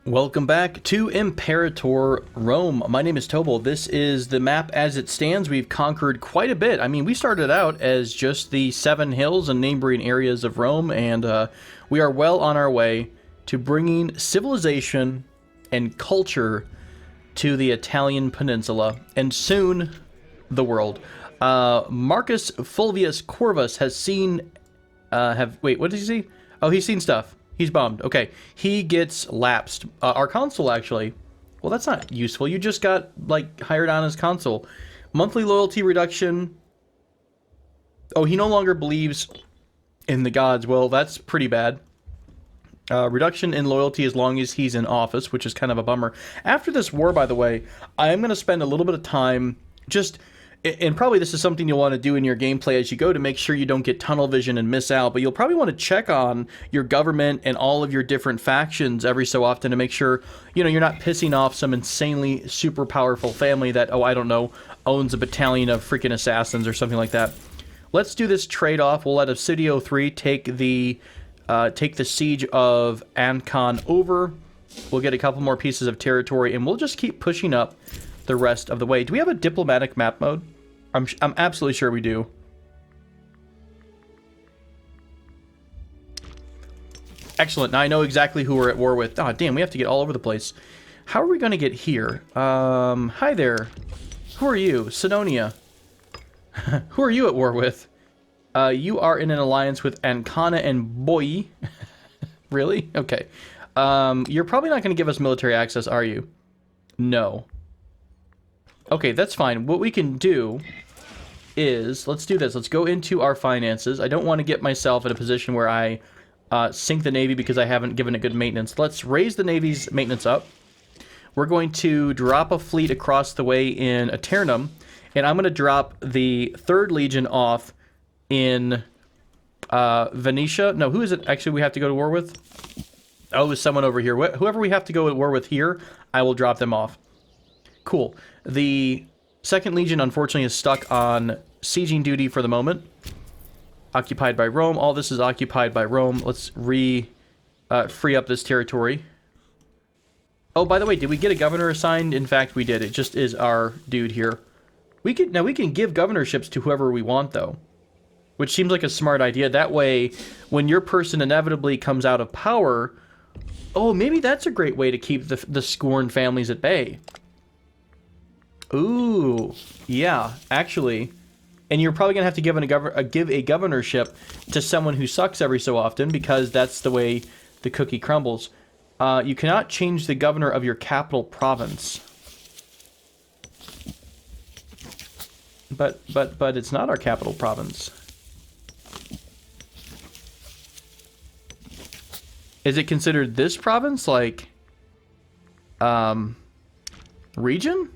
Welcome back to Imperator Rome. My name is Tobal. This is the map as it stands. We've conquered quite a bit. I mean, we started out as just the 7 hills and neighboring areas of Rome, and we are well on our way to bringing civilization and culture to the Italian peninsula, and soon the world. Marcus Fulvius Corvus has seen... wait, what did he see? Oh, he's seen stuff. He's bummed. Okay, he gets lapsed. Our consul, actually. Well, that's not useful. You just got, like, hired on as consul. Monthly loyalty reduction. Oh, he no longer believes in the gods. Well, that's pretty bad. Reduction in loyalty as long as he's in office, which is kind of a bummer. After this war, by the way, I am going to spend a little bit of time just... And probably this is something you'll want to do in your gameplay as you go to make sure you don't get tunnel vision and miss out. But you'll probably want to check on your government and all of your different factions every so often to make sure, you know, you're not pissing off some insanely super powerful family that, oh, I don't know, owns a battalion of freaking assassins or something like that. Let's do this trade-off. We'll let Obsidio 3 take the siege of Ancon over. We'll get a couple more pieces of territory, and we'll just keep pushing up the rest of the way. Do we have a diplomatic map mode? I'm absolutely sure we do. Excellent. Now I know exactly who we're at war with. Oh, damn, we have to get all over the place. How are we going to get here? Hi there. Who are you? Sidonia. Who are you at war with? You are in an alliance with Ancona and Boy. Really? Okay. You're probably not going to give us military access, are you? No. Okay, that's fine. What we can do is, let's do this. Let's go into our finances. I don't want to get myself in a position where I sink the Navy because I haven't given it good maintenance. Let's raise the Navy's maintenance up. We're going to drop a fleet across the way in Aeternum, and I'm going to drop the 3rd Legion off in Venetia. No, who is it actually we have to go to war with? Oh, it's someone over here. Whoever we have to go to war with here, I will drop them off. Cool. The 2nd Legion, unfortunately, is stuck on sieging duty for the moment. Occupied by Rome. All this is occupied by Rome. Let's free up this territory. Oh, by the way, did we get a governor assigned? In fact, we did. It just is our dude here. We can give governorships to whoever we want, though, which seems like a smart idea. That way, when your person inevitably comes out of power, oh, maybe that's a great way to keep the scorned families at bay. Ooh, yeah, actually. And you're probably going to have to give a governorship to someone who sucks every so often, because that's the way the cookie crumbles. You cannot change the governor of your capital province. But it's not our capital province. Is it considered this province, like, region?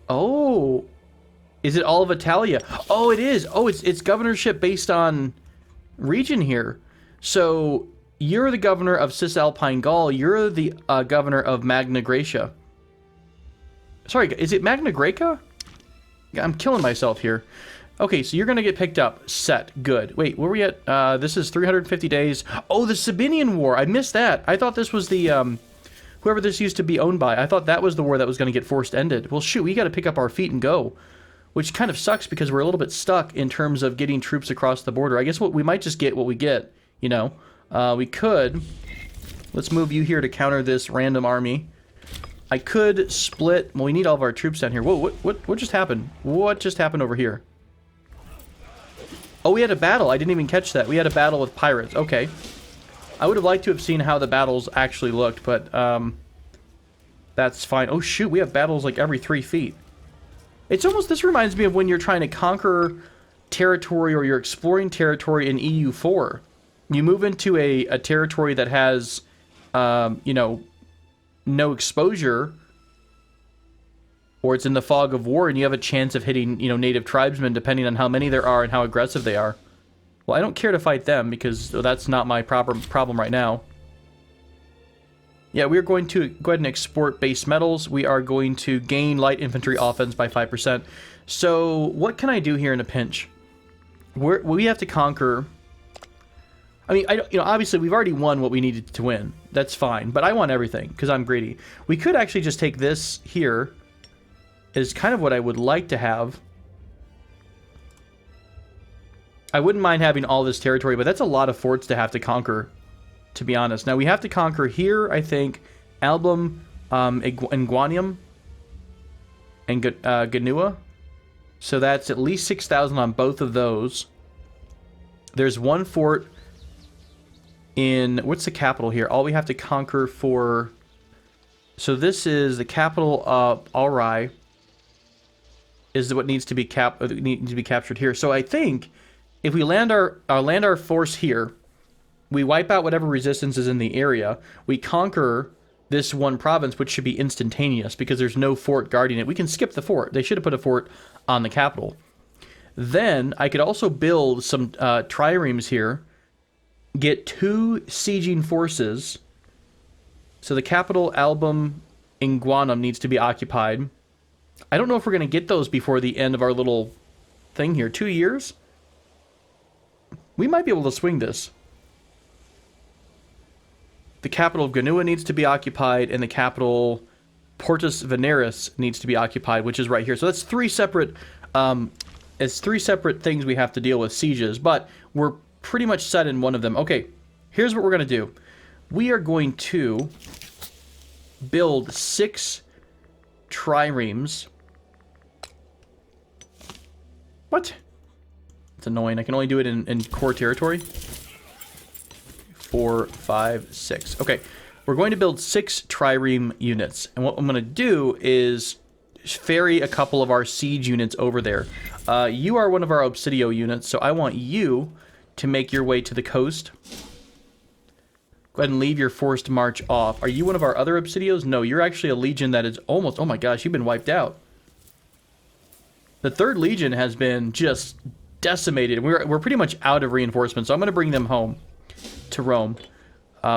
Oh, is it all of Italia? Oh, it is. Oh, it's governorship based on region here. So you're the governor of Cisalpine Gaul. You're the governor of Magna Graecia. Sorry, is it Magna Graecia? I'm killing myself here. Okay, so you're going to get picked up. Set. Good. Wait, where are we at? This is 350 days. Oh, the Sabinian War. I missed that. I thought this was the... whoever this used to be owned by, I thought that was the war that was going to get forced ended. Well, shoot, we got to pick up our feet and go, which kind of sucks because we're a little bit stuck in terms of getting troops across the border. I guess we might just get what we get, you know. We could, let's move you here to counter this random army. I could split, well, we need all of our troops down here. Whoa, what just happened? What just happened over here? Oh, we had a battle. I didn't even catch that. We had a battle with pirates. Okay. I would have liked to have seen how the battles actually looked, but that's fine. Oh, shoot, we have battles like every 3 feet. It's almost, this reminds me of when you're trying to conquer territory or you're exploring territory in EU4. You move into a territory that has, you know, no exposure, or it's in the fog of war, and you have a chance of hitting, you know, native tribesmen, depending on how many there are and how aggressive they are. Well, I don't care to fight them because that's not my problem right now. Yeah, we're going to go ahead and export base metals. We are going to gain light infantry offense by 5%. So what can I do here in a pinch? We have to conquer... I mean, obviously we've already won what we needed to win. That's fine, but I want everything because I'm greedy. We could actually just take this here. Is kind of what I would like to have. I wouldn't mind having all this territory, but that's a lot of forts to have to conquer, to be honest. Now we have to conquer here, I think, Album, Inguanium, and Ganua. So that's at least 6,000 on both of those. There's one fort in... What's the capital here? All we have to conquer for... So this is the capital of Alrai. Is what needs to be captured here. So I think if we land our force here, we wipe out whatever resistance is in the area. We conquer this one province, which should be instantaneous because there's no fort guarding it. We can skip the fort. They should have put a fort on the capital. Then I could also build some triremes here, get 2 sieging forces. So the capital, Album, Inguanum needs to be occupied. I don't know if we're going to get those before the end of our little thing here. 2 years? We might be able to swing this. The capital of Ganua needs to be occupied, and the capital, Portus Veneris, needs to be occupied, which is right here. So that's 3 separate... it's 3 separate things we have to deal with, sieges, but we're pretty much set in one of them. Okay, here's what we're going to do. We are going to build 6 triremes. What? It's annoying. I can only do it in core territory. 4, 5, 6. Okay, we're going to build 6 trireme units. And what I'm going to do is ferry a couple of our siege units over there. You are one of our Obsidio units, so I want you to make your way to the coast. Go ahead and leave your forced march off. Are you one of our other Obsidios? No, you're actually a legion that is almost... Oh my gosh, you've been wiped out. The 3rd Legion has been just decimated. We're pretty much out of reinforcements, so I'm going to bring them home to Rome.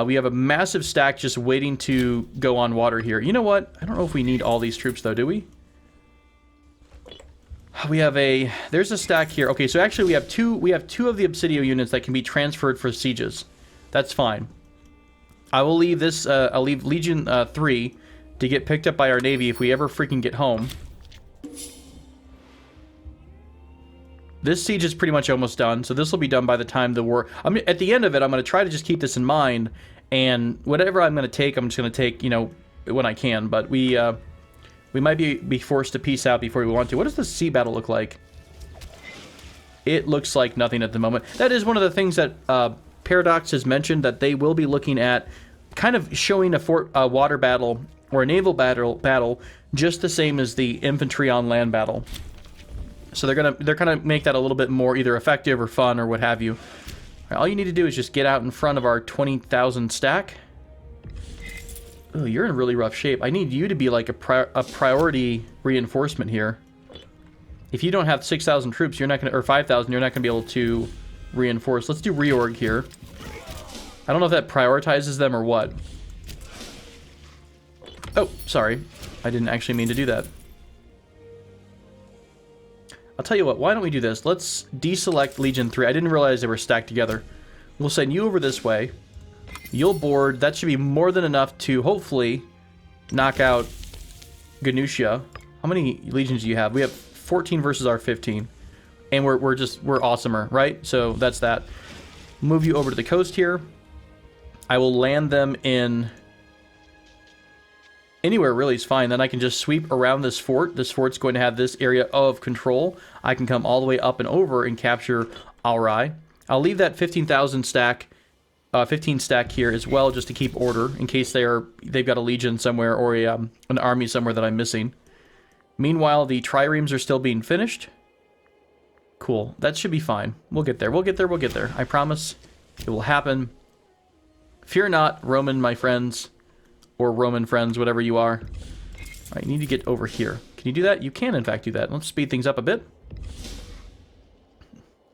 We have a massive stack just waiting to go on water here. You know what? I don't know if we need all these troops, though, do we? We have a... There's a stack here. Okay, so actually we have two of the Obsidio units that can be transferred for sieges. That's fine. I will leave this... I'll leave Legion 3 to get picked up by our Navy if we ever freaking get home. This siege is pretty much almost done, so this will be done by the time the war... at the end of it, I'm going to try to just keep this in mind, and whatever I'm going to take, I'm just going to take, you know, when I can. But we might be forced to peace out before we want to. What does the sea battle look like? It looks like nothing at the moment. That is one of the things that Paradox has mentioned, that they will be looking at kind of showing a water battle or a naval battle just the same as the infantry on land battle. So they're gonna make that a little bit more either effective or fun or what have you. All you need to do is just get out in front of our 20,000 stack. Oh, you're in really rough shape. I need you to be like a priority reinforcement here. If you don't have 6,000 troops, you're not gonna, or 5,000, you're not gonna be able to reinforce. Let's do reorg here. I don't know if that prioritizes them or what. Oh, sorry. I didn't actually mean to do that. I'll tell you what, why don't we do this? Let's deselect Legion 3. I didn't realize they were stacked together. We'll send you over this way. You'll board. That should be more than enough to hopefully knock out Ganusia. How many legions do you have? We have 14 versus our 15. And we're awesomer, right? So that's that. Move you over to the coast here. I will land them in... Anywhere really is fine. Then I can just sweep around this fort. This fort's going to have this area of control. I can come all the way up and over and capture Alrai. I'll leave that 15,000 stack, 15 stack here as well, just to keep order in case they've got a legion somewhere or an army somewhere that I'm missing. Meanwhile, the triremes are still being finished. Cool. That should be fine. We'll get there. We'll get there. We'll get there. I promise it will happen. Fear not, Roman, my friends. Or Roman friends, whatever you are. Alright, you need to get over here. Can you do that? You can, in fact, do that. Let's speed things up a bit.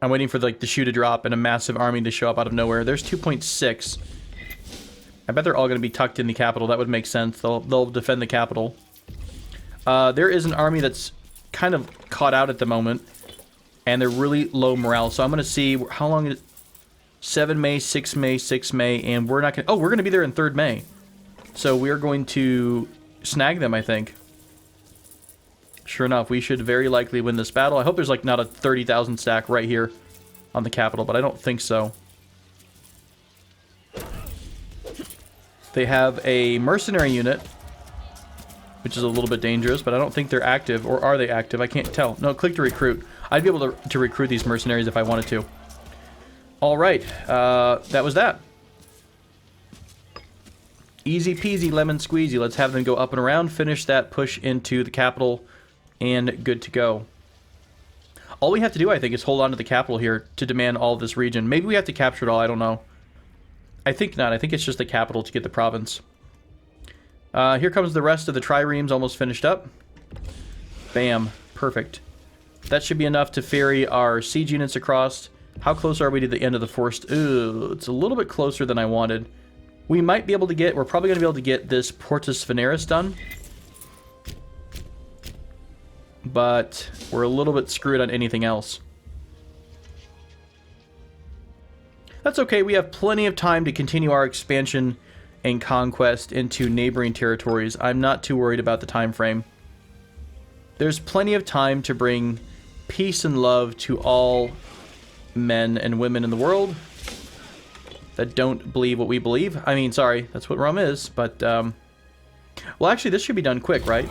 I'm waiting for the shoe to drop and a massive army to show up out of nowhere. There's 2.6. I bet they're all going to be tucked in the capital. That would make sense. They'll defend the capital. There is an army that's kind of caught out at the moment. And they're really low morale. So I'm going to see how long... 7 May, 6 May, 6 May, and we're not going to... Oh, we're going to be there in 3rd May. So we're going to snag them, I think. Sure enough, we should very likely win this battle. I hope there's, like, not a 30,000 stack right here on the capital, but I don't think so. They have a mercenary unit, which is a little bit dangerous, but I don't think they're active. Or are they active? I can't tell. No, click to recruit. I'd be able to recruit these mercenaries if I wanted to. All right. That was that. Easy peasy lemon squeezy. Let's have them go up and around, finish that push into the capital, and good to go. All we have to do, I think, is hold on to the capital here to demand all of this region. Maybe we have to capture it all. I don't know. I think not. I think it's just the capital to get the province. Here comes the rest of the triremes almost finished up. Bam. Perfect. That should be enough to ferry our siege units across. How close are we to the end of the forest? Ooh, it's a little bit closer than I wanted. We might be able to get... We're probably going to be able to get this Portus Veneris done. But we're a little bit screwed on anything else. That's okay. We have plenty of time to continue our expansion and conquest into neighboring territories. I'm not too worried about the time frame. There's plenty of time to bring peace and love to all men and women in the world that don't believe what we believe. I mean, sorry, that's what Rome is, but, well, actually, this should be done quick, right?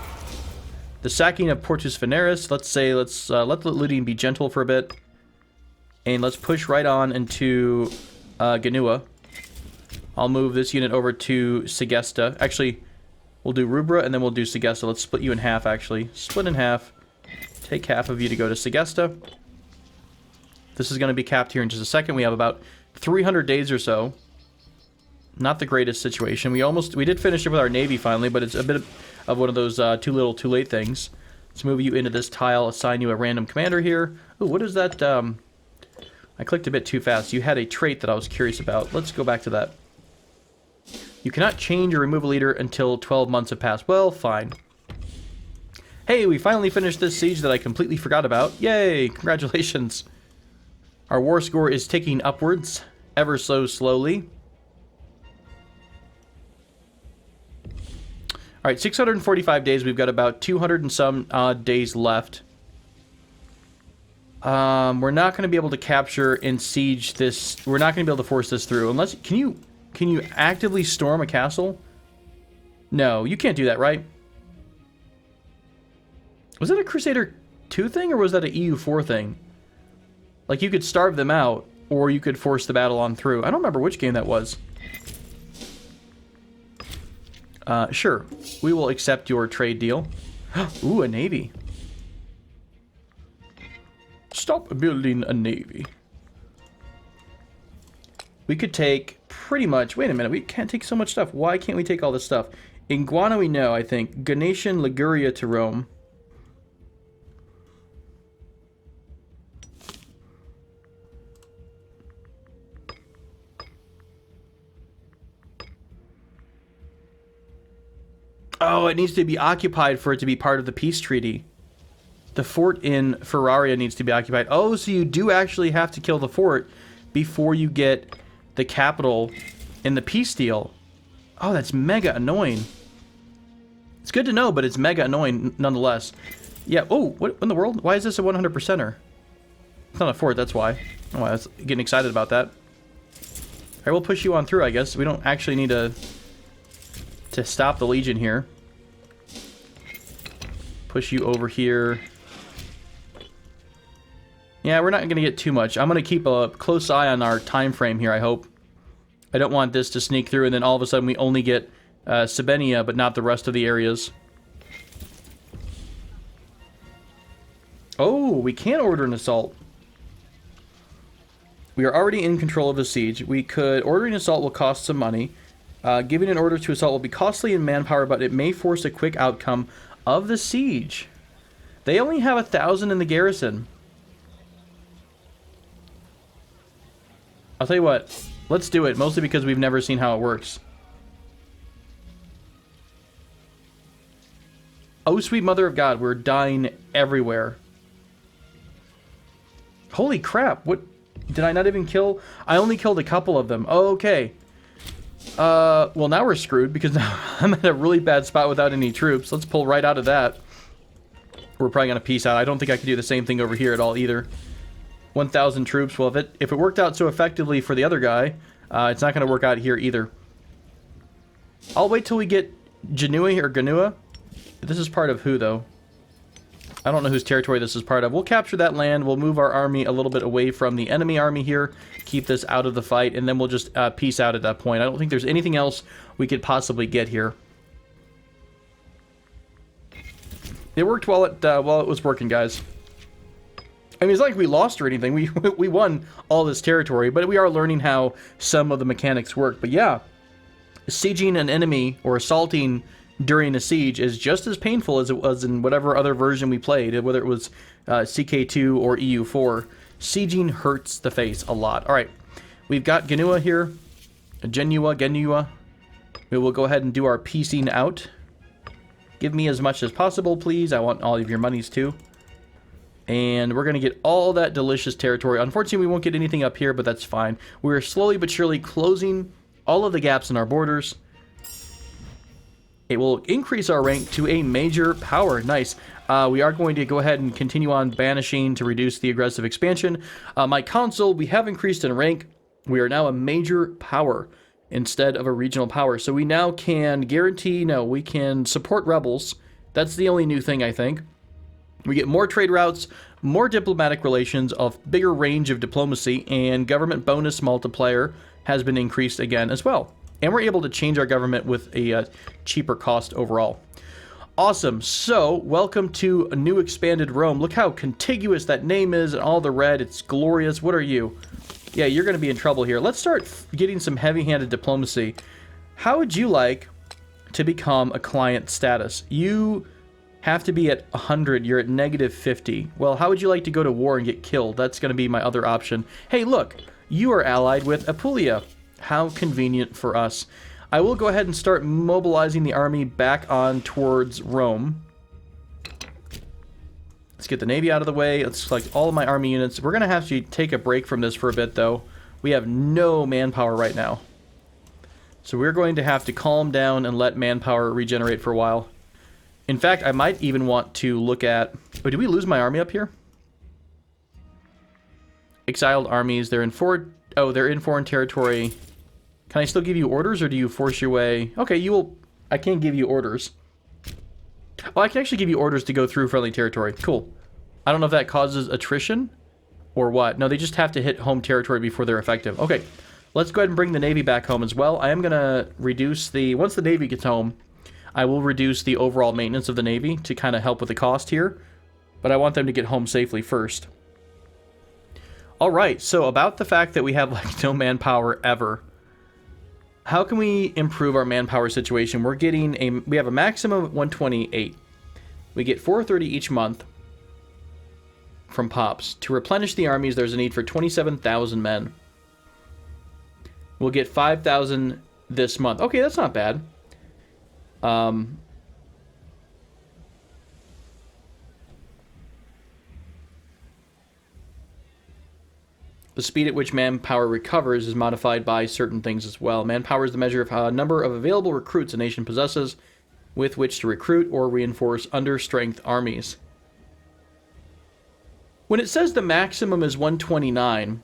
The sacking of Portus Veneris, let's say, let the looting be gentle for a bit, and let's push right on into Genua. I'll move this unit over to Segesta. Actually, we'll do Rubra, and then we'll do Segesta. Let's split you in half, actually. Split in half. Take half of you to go to Segesta. This is going to be capped here in just a second. We have about 300 days or so. Not the greatest situation. We did finish it with our navy finally, but it's a bit of one of those too little, too late things. Let's move you into this tile, assign you a random commander here. Ooh, what is that? I clicked a bit too fast. You had a trait that I was curious about. Let's go back to that. You cannot change or remove a leader until 12 months have passed. Well, fine. Hey, we finally finished this siege that I completely forgot about. Yay! Congratulations. Our war score is ticking upwards, ever so slowly. Alright, 645 days. We've got about 200 and some odd days left. We're not going to be able to capture and siege this. We're not going to be able to force this through. Unless, can you actively storm a castle? No, you can't do that, right? Was that a Crusader 2 thing, or was that an EU4 thing? Like, you could starve them out, or you could force the battle on through. I don't remember which game that was. Sure. We will accept your trade deal. Ooh, a navy. Stop building a navy. We could take pretty much... Wait a minute, we can't take so much stuff. Why can't we take all this stuff? Iguana we know, I think. Ganetian Liguria to Rome. Oh, it needs to be occupied for it to be part of the peace treaty. The fort in Ferraria needs to be occupied. Oh, so you do actually have to kill the fort before you get the capital in the peace deal. Oh, that's mega annoying. It's good to know, but it's mega annoying nonetheless. Yeah, oh, what in the world? Why is this a 100%er? It's not a fort, that's why. Oh, I was getting excited about that. Alright, we'll push you on through, I guess. We don't actually need to stop the Legion here. Push you over here. Yeah, we're not going to get too much. I'm going to keep a close eye on our time frame here, I hope. I don't want this to sneak through and then all of a sudden we only get Sabenia, but not the rest of the areas. Oh, we can order an assault. We are already in control of the siege. We could... Ordering an assault will cost some money. Giving an order to assault will be costly in manpower, but it may force a quick outcome of the siege. They only have 1,000 in the garrison. I'll tell you what, let's do it, mostly because we've never seen how it works. Oh, sweet mother of God, we're dying everywhere. Holy crap, what Did I not even kill? I only killed a couple of them. Oh, okay. Well, now we're screwed because now I'm at a really bad spot without any troops. Let's pull right out of that. We're probably going to peace out. I don't think I could do the same thing over here at all either. 1,000 troops. Well, if it worked out so effectively for the other guy, it's not going to work out here either. I'll wait till we get Genua or Ganua. This is part of who, though? I don't know whose territory this is part of. We'll capture that land. We'll move our army a little bit away from the enemy army here. Keep this out of the fight, and then we'll just peace out at that point. I don't think there's anything else we could possibly get here. It worked while it was working, guys. I mean, it's not like we lost or anything. We won all this territory, but we are learning how some of the mechanics work. But yeah, sieging an enemy or assaulting during a siege is just as painful as it was in whatever other version we played, whether it was CK2 or EU4. Sieging hurts the face a lot. All right, we've got Genua here. Genua. We will go ahead and do our piecing out. Give me as much as possible, please. I want all of your monies too. And we're going to get all that delicious territory. Unfortunately, we won't get anything up here, but that's fine. We're slowly but surely closing all of the gaps in our borders. It will increase our rank to a major power. Nice. We are going to go ahead and continue on banishing to reduce the aggressive expansion. My consul, we have increased in rank. We are now a major power instead of a regional power. So we now can guarantee, no, we can support rebels. That's the only new thing, I think. We get more trade routes, more diplomatic relations, a bigger range of diplomacy, and government bonus multiplier has been increased again as well. And we're able to change our government with a cheaper cost overall. Awesome. So, welcome to a new expanded Rome. Look how contiguous that name is and all the red. It's glorious. What are you? Yeah, you're going to be in trouble here. Let's start getting some heavy-handed diplomacy. How would you like to become a client status? You have to be at 100. You're at negative 50. Well, how would you like to go to war and get killed? That's going to be my other option. Hey, look. You are allied with Apulia. How convenient for us. I will go ahead and start mobilizing the army back on towards Rome. Let's get the navy out of the way. Let's select all of my army units. We're going to have to take a break from this for a bit, though. We have no manpower right now. So we're going to have to calm down and let manpower regenerate for a while. In fact, I might even want to look at... Oh, did we lose my army up here? Exiled armies. They're in foreign territory. Can I still give you orders, or do you force your way? Okay, you will... I can give you orders. Oh, I can actually give you orders to go through friendly territory. Cool. I don't know if that causes attrition or what. No, they just have to hit home territory before they're effective. Okay, let's go ahead and bring the Navy back home as well. I am going to reduce the... Once the Navy gets home, I will reduce the overall maintenance of the Navy to kind of help with the cost here. But I want them to get home safely first. All right, so about the fact that we have like no manpower ever. How can we improve our manpower situation? We have a maximum of 128. We get 430 each month from POPs. To replenish the armies, there's a need for 27,000 men. We'll get 5,000 this month. Okay, that's not bad. The speed at which manpower recovers is modified by certain things as well. Manpower is the measure of number of available recruits a nation possesses with which to recruit or reinforce under-strength armies. When it says the maximum is 129,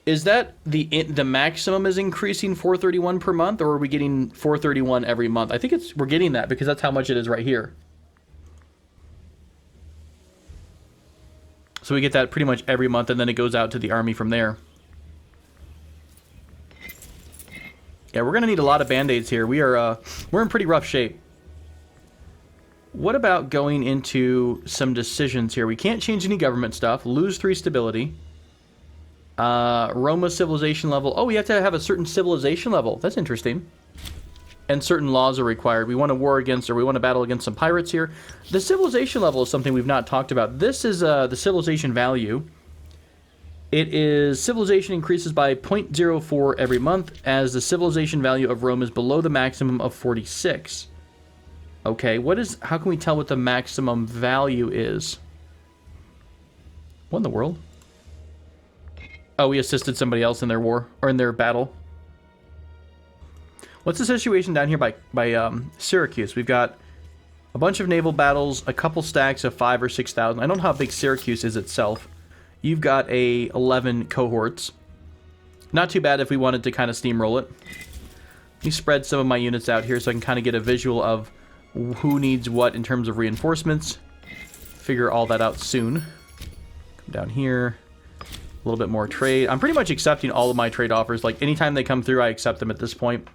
is that the maximum is increasing 431 per month, or are we getting 431 every month? I think we're getting that because that's how much it is right here. So we get that pretty much every month, and then it goes out to the army from there. Yeah, we're going to need a lot of band-aids here. We're in pretty rough shape. What about going into some decisions here? We can't change any government stuff. Lose 3 stability. Roma civilization level. Oh, we have to have a certain civilization level. That's interesting. And certain laws are required. We want to war against, or we want to battle against some pirates here. The civilization level is something we've not talked about. This is the civilization value. It is civilization increases by 0.04 every month, as the civilization value of Rome is below the maximum of 46. Okay, how can we tell what the maximum value is? What in the world? Oh, we assisted somebody else in their war, or in their battle. What's the situation down here by Syracuse? We've got a bunch of naval battles, a couple stacks of 5,000 or 6,000. I don't know how big Syracuse is itself. You've got 11 cohorts. Not too bad if we wanted to kind of steamroll it. Let me spread some of my units out here so I can kind of get a visual of who needs what in terms of reinforcements. Figure all that out soon. Come down here. A little bit more trade. I'm pretty much accepting all of my trade offers. Like, anytime they come through, I accept them at this point.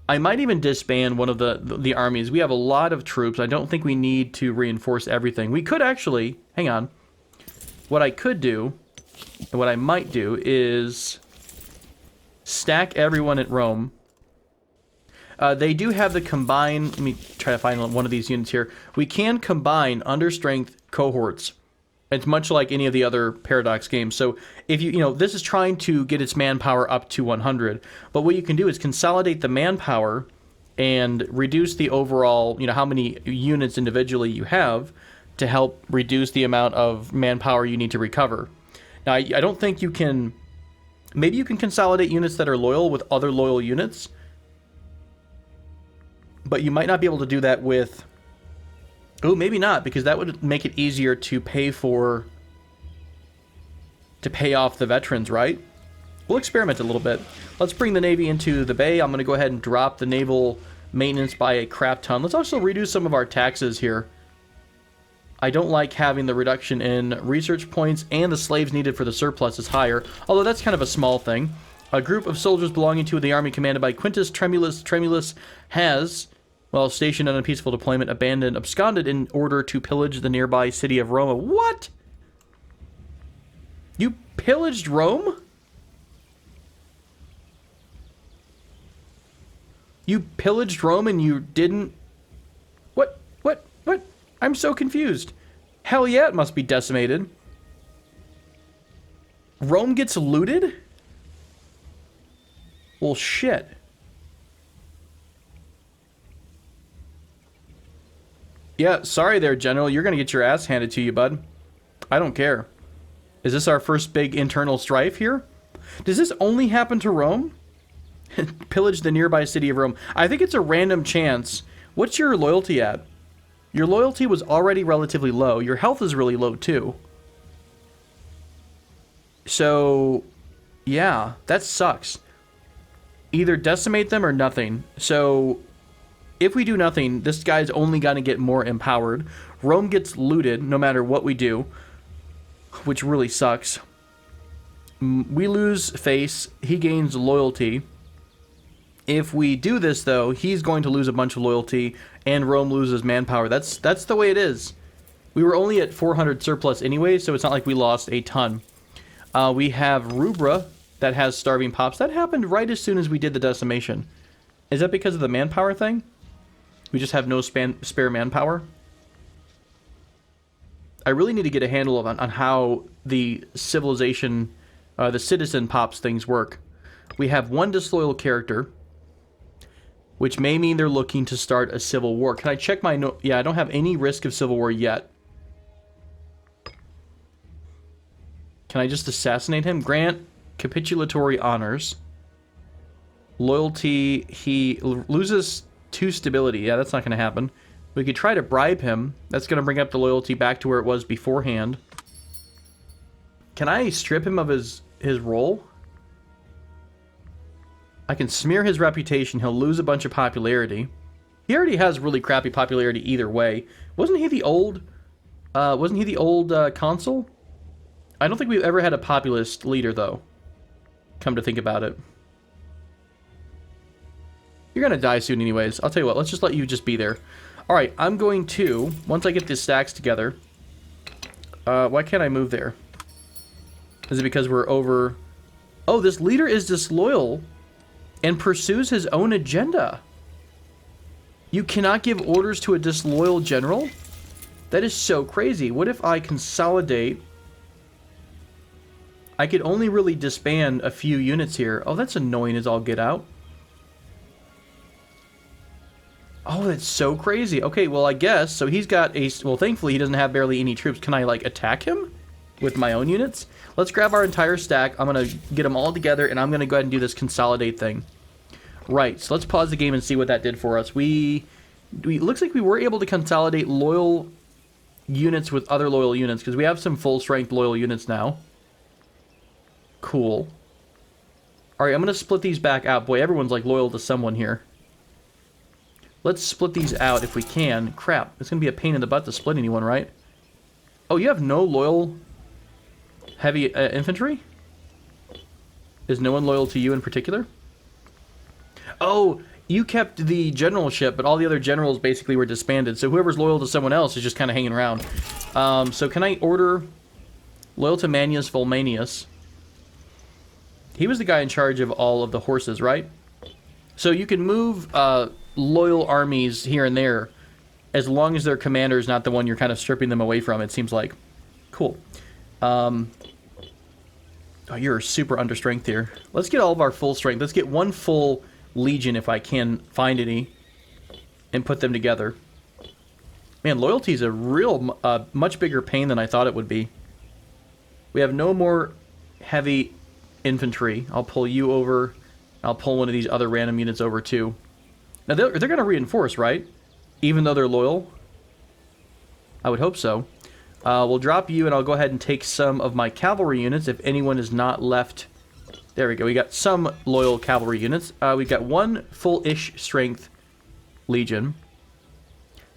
I might even disband one of the armies. We have a lot of troops. I don't think we need to reinforce everything. We could actually... Hang on. What I could do, and what I might do, is stack everyone at Rome. They do have the combine... Let me try to find one of these units here. We can combine understrength cohorts. It's much like any of the other Paradox games. So if this is trying to get its manpower up to 100. But what you can do is consolidate the manpower and reduce the overall, how many units individually you have to help reduce the amount of manpower you need to recover. Now, I don't think you can... Maybe you can consolidate units that are loyal with other loyal units. But you might not be able to do that with... Oh, maybe not, because that would make it easier to pay off the veterans, right? We'll experiment a little bit. Let's bring the Navy into the bay. I'm going to go ahead and drop the naval maintenance by a crap ton. Let's also reduce some of our taxes here. I don't like having the reduction in research points, and the slaves needed for the surplus is higher, although that's kind of a small thing. A group of soldiers belonging to the army commanded by Quintus Tremulus has... While stationed on a peaceful deployment, absconded in order to pillage the nearby city of Roma. What? You pillaged Rome? You pillaged Rome and you didn't... What? I'm so confused. Hell yeah, it must be decimated. Rome gets looted? Well, shit. Yeah, sorry there, General. You're going to get your ass handed to you, bud. I don't care. Is this our first big internal strife here? Does this only happen to Rome? Pillage the nearby city of Rome. I think it's a random chance. What's your loyalty at? Your loyalty was already relatively low. Your health is really low, too. So, yeah, that sucks. Either decimate them or nothing. So... If we do nothing, this guy's only going to get more empowered. Rome gets looted no matter what we do, which really sucks. We lose face. He gains loyalty. If we do this, though, he's going to lose a bunch of loyalty, and Rome loses manpower. That's the way it is. We were only at 400 surplus anyway, so it's not like we lost a ton. We have Rubra that has starving pops. That happened right as soon as we did the decimation. Is that because of the manpower thing? We just have no spare manpower. I really need to get a handle on how the civilization, the citizen pops things work. We have one disloyal character, which may mean they're looking to start a civil war. Can I check my note? Yeah, I don't have any risk of civil war yet. Can I just assassinate him? Grant capitulatory honors. Loyalty, he loses 2 stability. Yeah, that's not going to happen. We could try to bribe him. That's going to bring up the loyalty back to where it was beforehand. Can I strip him of his role? I can smear his reputation. He'll lose a bunch of popularity. He already has really crappy popularity either way. Wasn't he the old consul? I don't think we've ever had a populist leader, though. Come to think about it. You're going to die soon anyways. I'll tell you what, let's just let you just be there. Alright, I'm going to, once I get the stacks together... why can't I move there? Is it because we're over... Oh, this leader is disloyal and pursues his own agenda. You cannot give orders to a disloyal general? That is so crazy. What if I consolidate... I could only really disband a few units here. Oh, that's annoying as all get out. Oh, that's so crazy. Okay, well, I guess. So he's got a... Well, thankfully, he doesn't have barely any troops. Can I, like, attack him? with my own units. Let's grab our entire stack. I'm going to get them all together, and I'm going to go ahead and do this consolidate thing. Right, so let's pause the game and see what that did for us. We looks like we were able to consolidate loyal units with other loyal units, because we have some full-strength loyal units now. Cool. Alright, I'm going to split these back out. Boy, everyone's like loyal to someone here. Let's split these out if we can. Crap, it's going to be a pain in the butt to split anyone, right? Oh, you have no loyal heavy infantry? Is no one loyal to you in particular? Oh, you kept the generalship, but all the other generals basically were disbanded. So whoever's loyal to someone else is just kind of hanging around. So can I order loyal to Manius Volmanius? He was the guy in charge of all of the horses, right? So you can move loyal armies here and there as long as their commander is not the one you're kind of stripping them away from, it seems like. Cool. Oh, you're super under strength here. Let's get all of our full strength. Let's get one full legion if I can find any and put them together. Man, loyalty is a real much bigger pain than I thought it would be. We have no more heavy infantry. I'll pull you over. I'll pull one of these other random units over too. Now they're going to reinforce, right? Even though they're loyal? I would hope so. We'll drop you and I'll go ahead and take some of my cavalry units if anyone is not left. There we go. We got some loyal cavalry units. We've got one full-ish strength legion.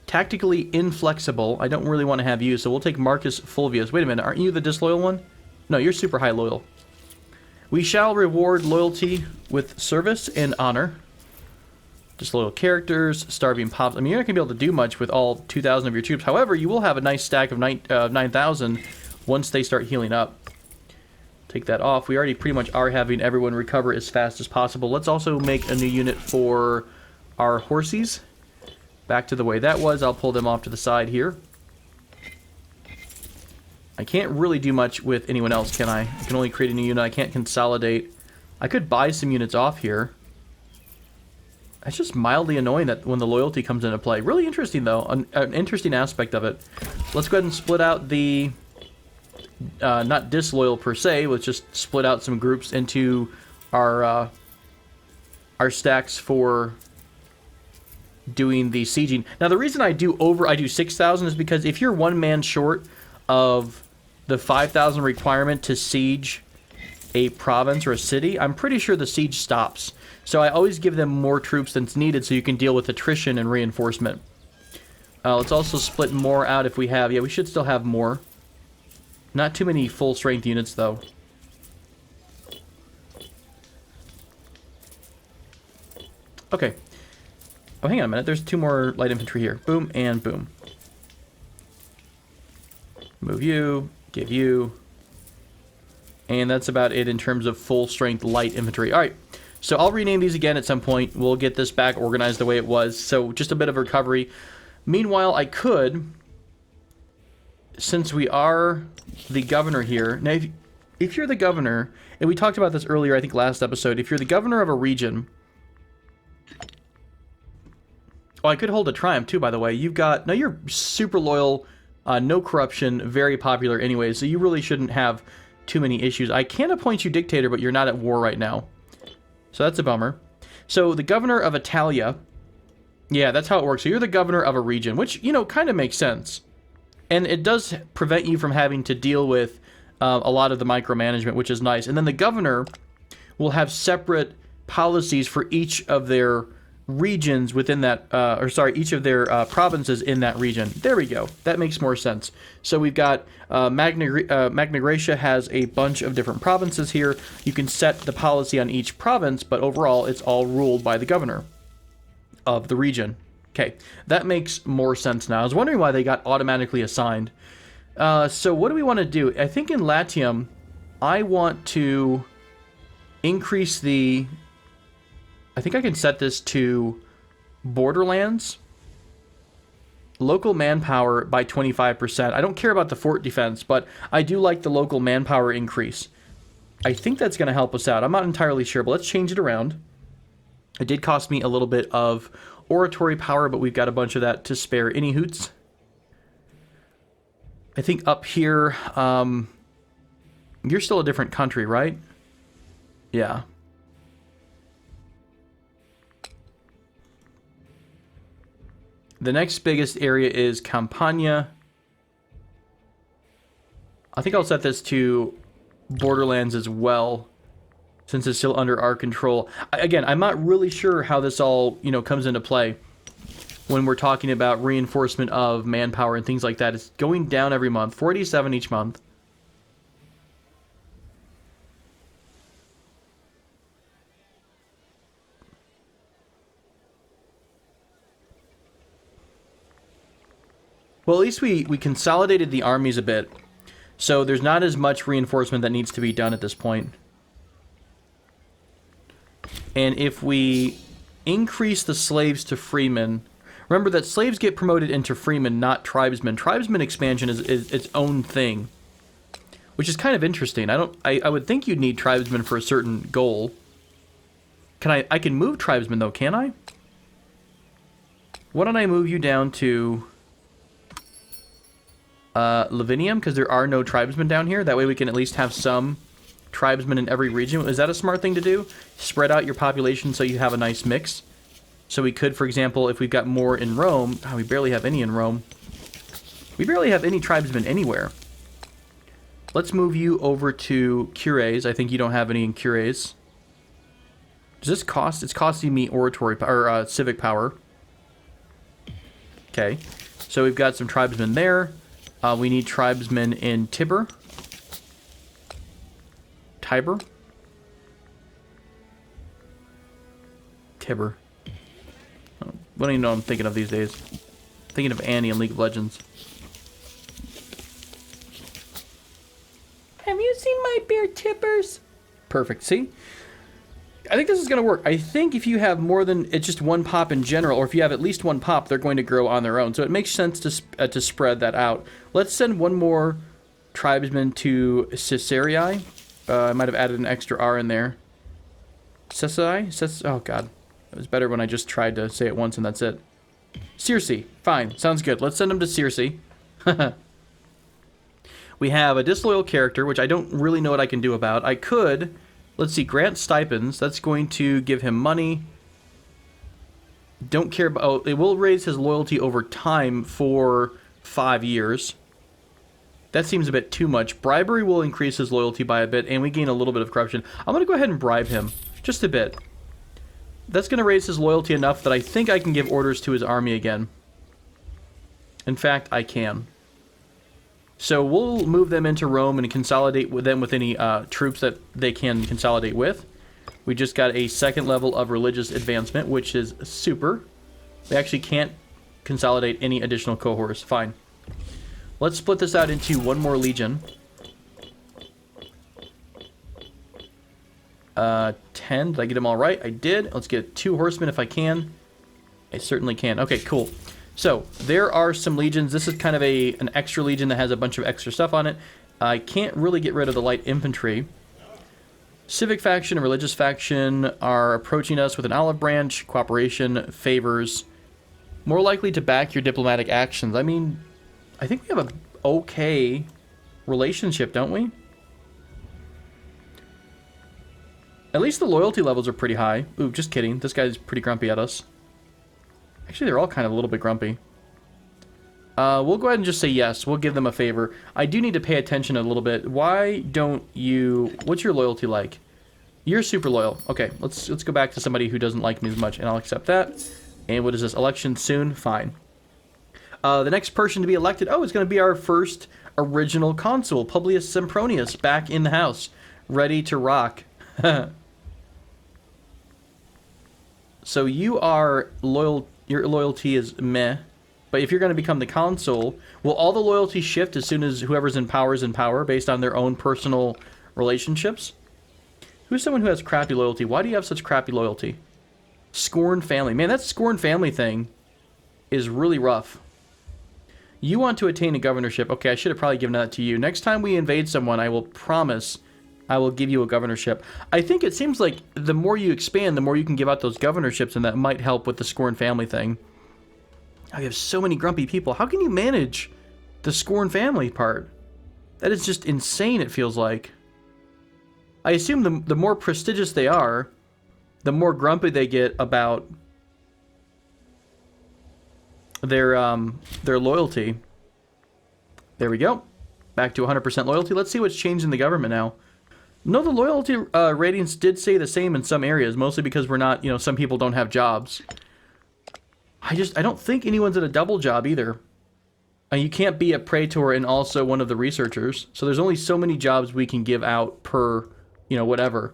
Tactically inflexible. I don't really want to have you, so we'll take Marcus Fulvius. Wait a minute. Aren't you the disloyal one? No, you're super high loyal. We shall reward loyalty with service and honor. Disloyal characters, starving pops. I mean, you're not going to be able to do much with all 2,000 of your troops. However, you will have a nice stack of 9,000 once they start healing up. Take that off. We already pretty much are having everyone recover as fast as possible. Let's also make a new unit for our horsies. Back to the way that was. I'll pull them off to the side here. I can't really do much with anyone else, can I? I can only create a new unit. I can't consolidate. I could buy some units off here. It's just mildly annoying that when the loyalty comes into play. Really interesting, though. An interesting aspect of it. Let's go ahead and split out the... not disloyal per se. Let's just split out some groups into our stacks for doing the sieging. Now, the reason I do 6,000 is because if you're one man short of the 5,000 requirement to siege a province or a city, I'm pretty sure the siege stops. So I always give them more troops than's needed so you can deal with attrition and reinforcement. Let's also split more out if we have. Yeah, we should still have more. Not too many full strength units though. Okay. Oh, hang on a minute. There's 2 more light infantry here. Boom and boom. Move you. Give you. And that's about it in terms of full strength light infantry. Alright. So I'll rename these again at some point. We'll get this back organized the way it was. So just a bit of recovery. Meanwhile, I could, since we are the governor here. Now, if you're the governor, and we talked about this earlier, I think last episode, if you're the governor of a region... Oh, I could hold a triumph too, by the way. You've got... Now, you're super loyal, no corruption, very popular anyway, so you really shouldn't have too many issues. I can appoint you dictator, but you're not at war right now. So that's a bummer. So the governor of Italia, yeah, that's how it works. So you're the governor of a region, which, you know, kind of makes sense. And it does prevent you from having to deal with a lot of the micromanagement, which is nice. And then the governor will have separate policies for each of their regions within that, each of their provinces in that region. There we go. That makes more sense. So we've got Magna Graecia has a bunch of different provinces here. You can set the policy on each province, but overall it's all ruled by the governor of the region. Okay, that makes more sense now. I was wondering why they got automatically assigned. So what do we want to do? I think in Latium, I want to increase the... I think I can set this to Borderlands. Local manpower by 25%. I don't care about the fort defense, but I do like the local manpower increase. I think that's going to help us out. I'm not entirely sure, but let's change it around. It did cost me a little bit of oratory power, but we've got a bunch of that to spare. Any hoots? I think up here, You're still a different country, right? Yeah. The next biggest area is Campania. I think I'll set this to Borderlands as well, since it's still under our control. Again, I'm not really sure how this all, comes into play when we're talking about reinforcement of manpower and things like that. It's going down every month, 47 each month. Well, at least we consolidated the armies a bit, so there's not as much reinforcement that needs to be done at this point. And if we increase the slaves to freemen, remember that slaves get promoted into freemen, not tribesmen. Tribesmen expansion is its own thing, which is kind of interesting. I would think you'd need tribesmen for a certain goal. I can move tribesmen though, can I? Why don't I move you down to Lavinium, because there are no tribesmen down here. That way we can at least have some tribesmen in every region. Is that a smart thing to do? Spread out your population so you have a nice mix. So we could, for example, if we've got more in Rome... Oh, we barely have any in Rome. We barely have any tribesmen anywhere. Let's move you over to Cures. I think you don't have any in Cures. Does this cost... It's costing me oratory... or civic power. Okay. So we've got some tribesmen there. We need tribesmen in Tiber. Tiber? Tiber. I don't even know what I'm thinking of these days. I'm thinking of Annie in League of Legends. Have you seen my bear Tibbers? Perfect. See? I think this is going to work. I think if you have more than it's just one pop in general, or if you have at least one pop, they're going to grow on their own. So it makes sense to spread that out. Let's send one more tribesman to Caesarea. I might have added an extra R in there. Caesarea? Oh, God. It was better when I just tried to say it once and that's it. Circe. Fine. Sounds good. Let's send him to Circe. We have a disloyal character, which I don't really know what I can do about. I could... Let's see, grant stipends. That's going to give him money. Don't care about... Oh, it will raise his loyalty over time for 5 years. That seems a bit too much. Bribery will increase his loyalty by a bit, and we gain a little bit of corruption. I'm going to go ahead and bribe him. Just a bit. That's going to raise his loyalty enough that I think I can give orders to his army again. In fact, I can. So we'll move them into Rome and consolidate with them with any troops that they can consolidate with. We just got a second level of religious advancement, which is super. We actually can't consolidate any additional cohorts. Fine. Let's split this out into one more legion. 10. Did I get them all right? I did. Let's get 2 horsemen if I can. I certainly can. Okay, cool. So, there are some legions. This is kind of an extra legion that has a bunch of extra stuff on it. I can't really get rid of the light infantry. Civic faction and religious faction are approaching us with an olive branch. Cooperation favors. More likely to back your diplomatic actions. I mean, I think we have an okay relationship, don't we? At least the loyalty levels are pretty high. Ooh, just kidding. This guy's pretty grumpy at us. Actually, they're all kind of a little bit grumpy. We'll go ahead and just say yes. We'll give them a favor. I do need to pay attention a little bit. Why don't you... What's your loyalty like? You're super loyal. Okay, let's go back to somebody who doesn't like me as much, and I'll accept that. And what is this? Election soon? Fine. The next person to be elected... Oh, it's going to be our first original consul, Publius Sempronius, back in the house. Ready to rock. So you are loyal... Your loyalty is meh. But if you're going to become the consul, will all the loyalty shift as soon as whoever's in power is in power based on their own personal relationships? Who's someone who has crappy loyalty? Why do you have such crappy loyalty? Scorn family. Man, that scorn family thing is really rough. You want to attain a governorship. Okay, I should have probably given that to you. Next time we invade someone, I will promise I will give you a governorship. I think it seems like the more you expand, the more you can give out those governorships, and that might help with the scorn family thing. I have so many grumpy people. How can you manage the scorn family part? That is just insane, it feels like. I assume the more prestigious they are, the more grumpy they get about their loyalty. There we go. Back to 100% loyalty. Let's see what's changed in the government now. No, the loyalty ratings did stay the same in some areas, mostly because we're not, some people don't have jobs. I don't think anyone's at a double job either. You can't be a praetor and also one of the researchers. So there's only so many jobs we can give out per, whatever.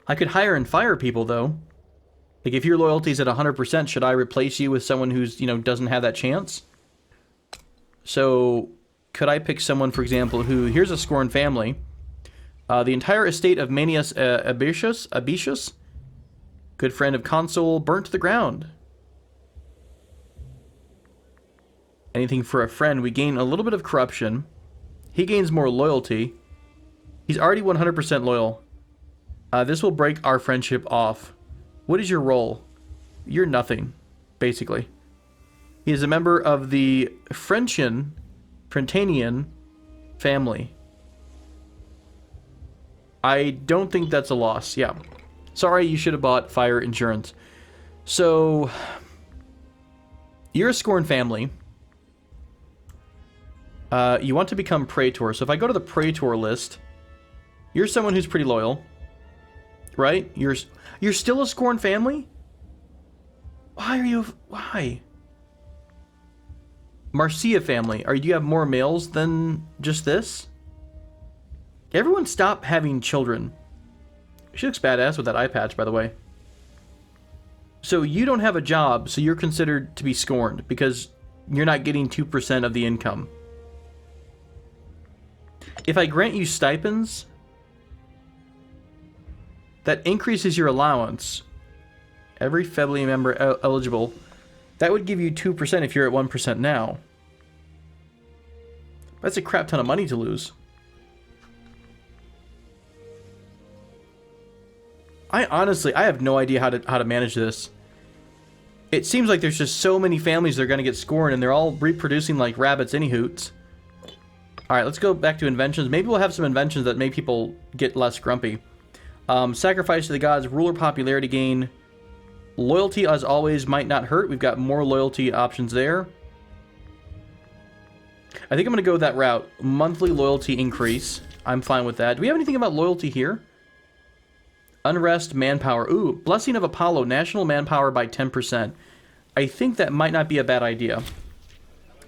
I could hire and fire people, though. Like, if your loyalty's at 100%, should I replace you with someone who's, doesn't have that chance? So, could I pick someone, for example, who... Here's a scorned family. The entire estate of Manius Abitius, good friend of Consul, burnt to the ground. Anything for a friend. We gain a little bit of corruption. He gains more loyalty. He's already 100% loyal. This will break our friendship off. What is your role? You're nothing, basically. He is a member of the Frentanian family. I don't think that's a loss. Yeah. Sorry, you should have bought fire insurance. So, you're a scorned family. You want to become praetor. So if I go to the praetor list, you're someone who's pretty loyal, right? You're still a scorned family? Why? Marcia family. Do you have more males than just this? Everyone stop having children. She looks badass with that eye patch, by the way. So you don't have a job, so you're considered to be scorned because you're not getting 2% of the income. If I grant you stipends, that increases your allowance. Every family member eligible. That would give you 2% if you're at 1% now. That's a crap ton of money to lose. I have no idea how to manage this. It seems like there's just so many families that are going to get scorned, and they're all reproducing like rabbits any hoots. Alright, let's go back to inventions. Maybe we'll have some inventions that make people get less grumpy. Sacrifice to the gods, ruler popularity gain. Loyalty, as always, might not hurt. We've got more loyalty options there. I think I'm going to go that route. Monthly loyalty increase. I'm fine with that. Do we have anything about loyalty here? Unrest, manpower. Ooh, Blessing of Apollo, national manpower by 10%. I think that might not be a bad idea.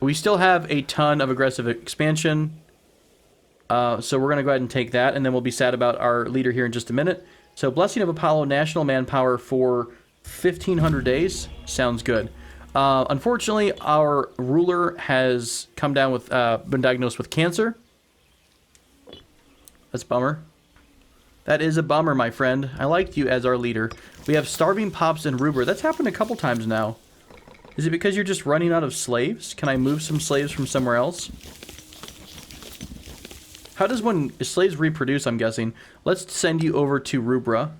We still have a ton of aggressive expansion. So we're going to go ahead and take that, and then we'll be sad about our leader here in just a minute. So Blessing of Apollo, national manpower for 1,500 days. Sounds good. Unfortunately, our ruler has come down with, been diagnosed with cancer. That's a bummer. That is a bummer, my friend. I liked you as our leader. We have starving pops and Ruber. That's happened a couple times now. Is it because you're just running out of slaves? Can I move some slaves from somewhere else? How does slaves reproduce, I'm guessing? Let's send you over to Rubra.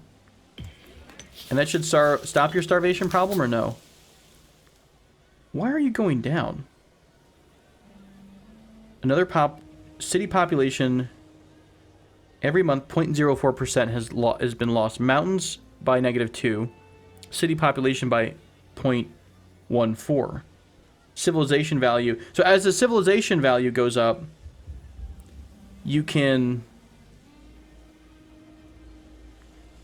And that should stop your starvation problem, or no? Why are you going down? Another city population... Every month, 0.04% has been lost. Mountains by -2. City population by 0.14. Civilization value. So as the civilization value goes up, you can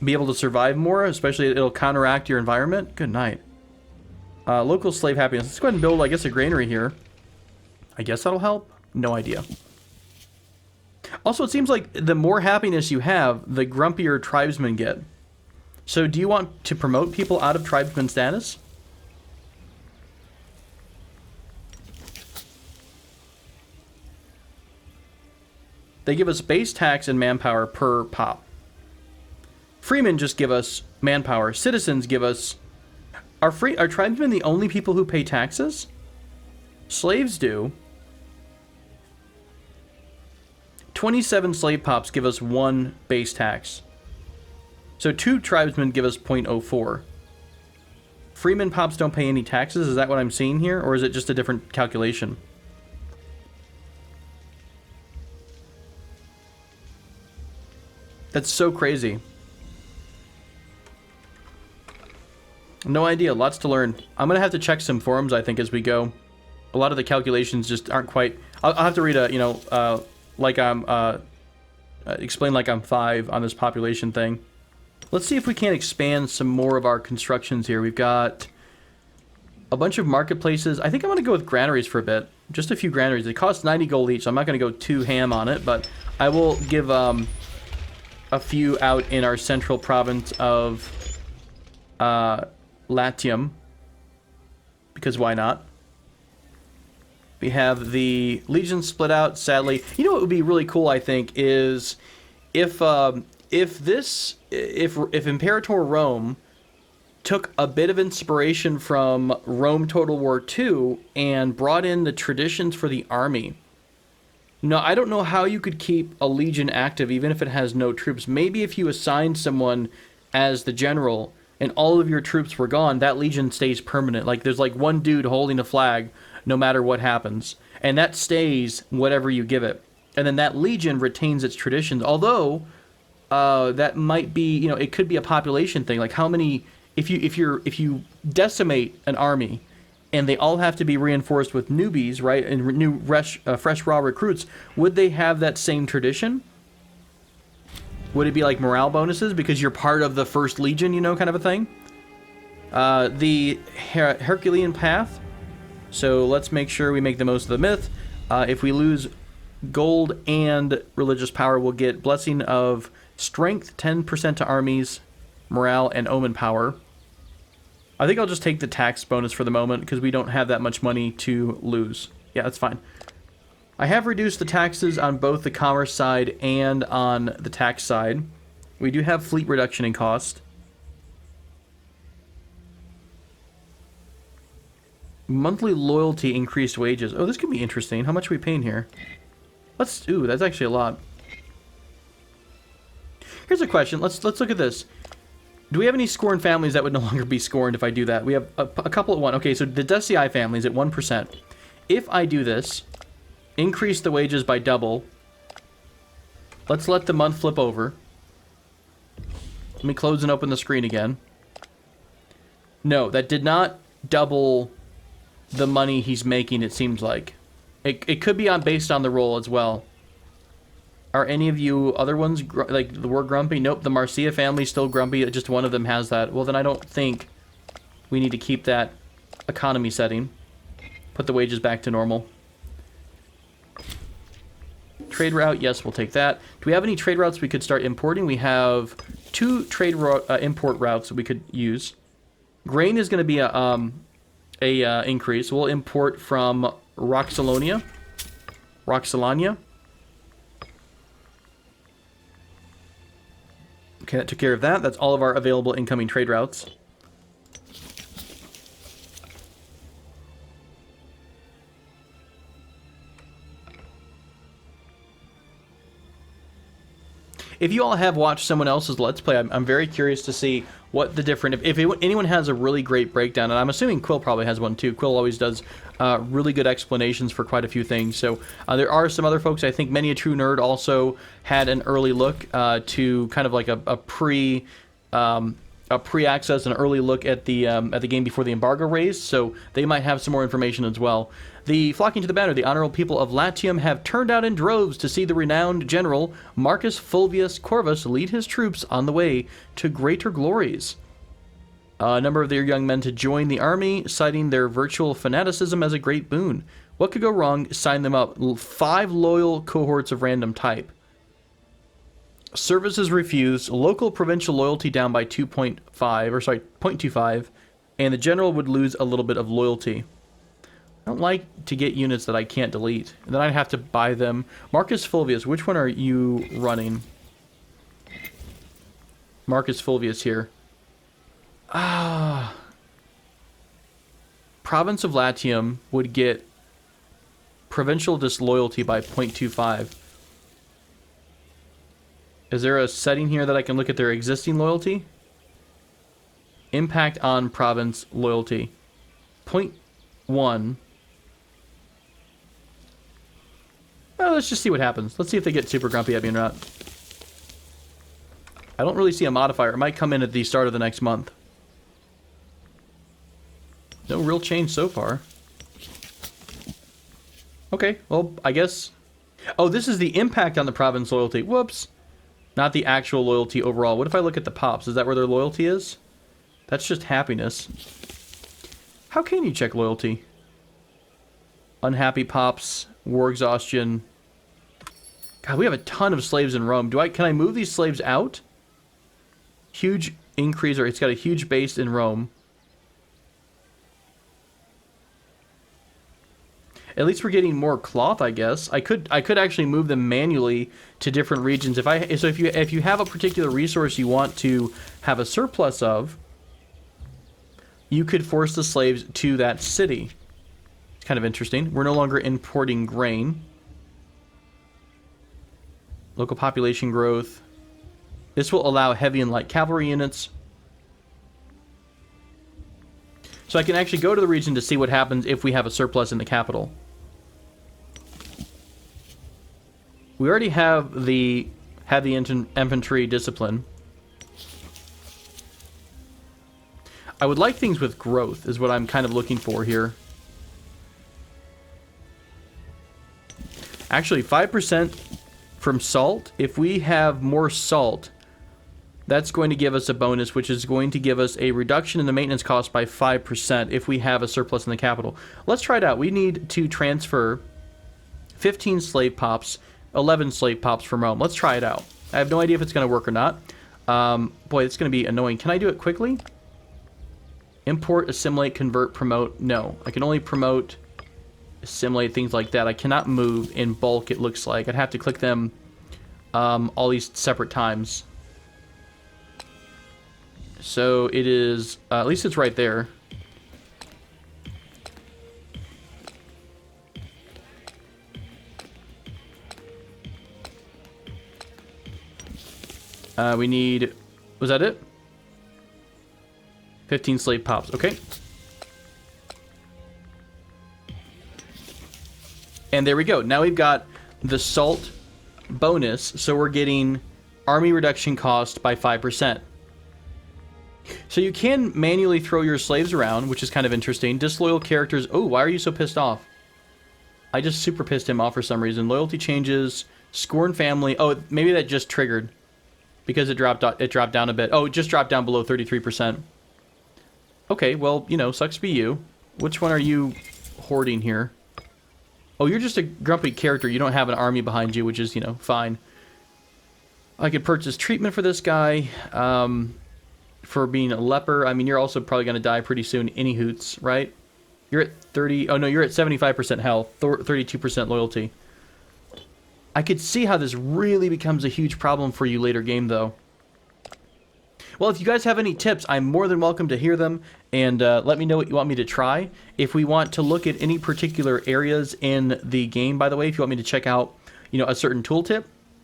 be able to survive more, especially it'll counteract your environment. Good night. Local slave happiness. Let's go ahead and build, I guess, a granary here. I guess that'll help. No idea. Also, it seems like the more happiness you have, the grumpier tribesmen get. So do you want to promote people out of tribesman status? They give us base tax and manpower per pop. Freemen just give us manpower. Citizens give us... Are tribesmen the only people who pay taxes? Slaves do. 27 slave pops give us 1 base tax. So 2 tribesmen give us 0.04. Freeman pops don't pay any taxes? Is that what I'm seeing here? Or is it just a different calculation? That's so crazy. No idea. Lots to learn. I'm going to have to check some forums, I think, as we go. A lot of the calculations just aren't quite... I'll have to read a, you know, like I'm... explain like I'm 5 on this population thing. Let's see if we can't expand some more of our constructions here. We've got a bunch of marketplaces. I think I'm going to go with granaries for a bit. Just a few granaries. They cost 90 gold each, so I'm not going to go too ham on it, but I will give a few out in our central province of Latium, because why not? We have the Legion split out, sadly. You know what would be really cool, I think, is if Imperator Rome took a bit of inspiration from Rome Total War II and brought in the traditions for the army. Now, I don't know how you could keep a Legion active even if it has no troops. Maybe if you assign someone as the general and all of your troops were gone, that Legion stays permanent. Like, there's like one dude holding a flag no matter what happens. And that stays whatever you give it. And then that Legion retains its traditions. Although, that might be, you know, it could be a population thing. Like, how many... If you decimate an army and they all have to be reinforced with newbies, right, and new fresh raw recruits, would they have that same tradition? Would it be like morale bonuses because you're part of the first legion, you know, kind of a thing? The Herculean path. So let's make sure we make the most of the myth. If we lose gold and religious power, we'll get blessing of strength, 10% to armies, morale, and omen power. I think I'll just take the tax bonus for the moment because we don't have that much money to lose. Yeah, that's fine. I have reduced the taxes on both the commerce side and on the tax side. We do have fleet reduction in cost. Monthly loyalty increased wages. Oh, this could be interesting. How much are we paying here? Ooh, that's actually a lot. Here's a question. Let's look at this. Do we have any scorned families that would no longer be scorned if I do that? We have a couple at 1. Okay, so the Decii family is at 1%. If I do this, increase the wages by double. Let's let the month flip over. Let me close and open the screen again. No, that did not double the money he's making, it seems like. It could be based on the roll as well. Are any of you other ones, like, the word grumpy? Nope, the Marcia family's still grumpy. Just one of them has that. Well, then I don't think we need to keep that economy setting. Put the wages back to normal. Trade route, yes, we'll take that. Do we have any trade routes we could start importing? We have 2 trade import routes that we could use. Grain is going to be a increase. We'll import from Roxalonia. Okay, that took care of that. That's all of our available incoming trade routes. If you all have watched someone else's Let's Play, I'm very curious to see what the different... If anyone has a really great breakdown, and I'm assuming Quill probably has one too. Quill always does really good explanations for quite a few things. So there are some other folks. I think Many a True Nerd also had an early look to kind of like a pre-access, an early look at the game before the embargo raised. So they might have some more information as well. The flocking to the banner, the honorable people of Latium have turned out in droves to see the renowned general Marcus Fulvius Corvus lead his troops on the way to greater glories. A number of their young men to join the army, citing their virtual fanaticism as a great boon. What could go wrong? Sign them up. 5 loyal cohorts of random type. Services refused. Local provincial loyalty down by 0.25, and the general would lose a little bit of loyalty. I don't like to get units that I can't delete. And then I'd have to buy them. Marcus Fulvius, which one are you running? Marcus Fulvius here. Province of Latium would get provincial disloyalty by 0.25. Is there a setting here that I can look at their existing loyalty? Impact on province loyalty. 0.1. Well, let's just see what happens. Let's see if they get super grumpy at me or not. I don't really see a modifier. It might come in at the start of the next month. No real change so far. Okay, well, I guess... Oh, this is the impact on the province loyalty. Whoops. Not the actual loyalty overall. What if I look at the pops? Is that where their loyalty is? That's just happiness. How can you check loyalty? Unhappy pops, war exhaustion. God, we have a ton of slaves in Rome. Can I move these slaves out? Huge increase, or it's got a huge base in Rome. At least we're getting more cloth, I guess. I could actually move them manually to different regions. So if you have a particular resource you want to have a surplus of, you could force the slaves to that city. It's kind of interesting. We're no longer importing grain. Local population growth. This will allow heavy and light cavalry units. So I can actually go to the region to see what happens if we have a surplus in the capital. We already have the heavy infantry discipline. I would like things with growth, is what I'm kind of looking for here. Actually, 5% from salt. If we have more salt, that's going to give us a bonus, which is going to give us a reduction in the maintenance cost by 5% if we have a surplus in the capital. Let's try it out. We need to transfer 15 slave pops, 11 slave pops from Rome. Let's try it out. I have no idea if it's going to work or not. Boy, it's going to be annoying. Can I do it quickly? Import, assimilate, convert, promote. No, I can only promote, assimilate, things like that. I cannot move in bulk, it looks like. I'd have to click them all these separate times. So it is, at least it's right there. We need, was that it? 15 slave pops, okay. And there we go. Now we've got the salt bonus, so we're getting army reduction cost by 5%. So you can manually throw your slaves around, which is kind of interesting. Disloyal characters. Oh, why are you so pissed off? I just super pissed him off for some reason. Loyalty changes. Scorn family. Oh, maybe that just triggered because it dropped down a bit. Oh, it just dropped down below 33%. Okay, well, you know, sucks to be you. Which one are you hoarding here? Oh, you're just a grumpy character. You don't have an army behind you, which is, you know, fine. I could purchase treatment for this guy. For being a leper. I mean, you're also probably going to die pretty soon. Any hoots, right? You're at 30. Oh, no, you're at 75% health. 32% loyalty. I could see how this really becomes a huge problem for you later game, though. Well, if you guys have any tips, I'm more than welcome to hear them. And let me know what you want me to try. If we want to look at any particular areas in the game, by the way, if you want me to check out, you know, a certain tooltip,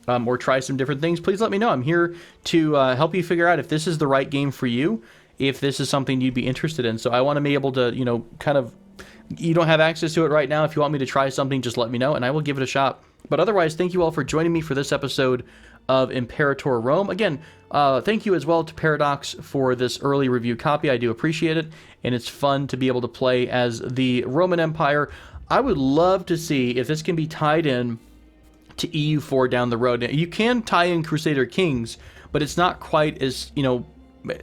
or try some different things, please let me know. I'm here to help you figure out if this is the right game for you, if this is something you'd be interested in. So I want to be able to, you know, kind of, you don't have access to it right now. If you want me to try something, just let me know, and I will give it a shot. But otherwise, thank you all for joining me for this episode of Imperator Rome. Again, thank you as well to Paradox for this early review copy. I do appreciate it, and it's fun to be able to play as the Roman Empire. I would love to see if this can be tied in to EU4 down the road. Now, you can tie in Crusader Kings, but it's not quite as, you know,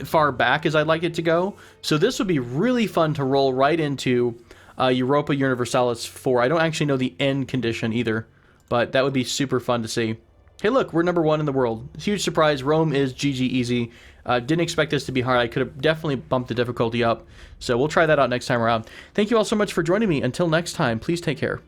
far back as I'd like it to go. So this would be really fun to roll right into Europa Universalis 4. I don't actually know the end condition either, but that would be super fun to see. Hey, look, we're #1 in the world. Huge surprise. Rome is GG easy. Didn't expect this to be hard. I could have definitely bumped the difficulty up. So we'll try that out next time around. Thank you all so much for joining me. Until next time, please take care.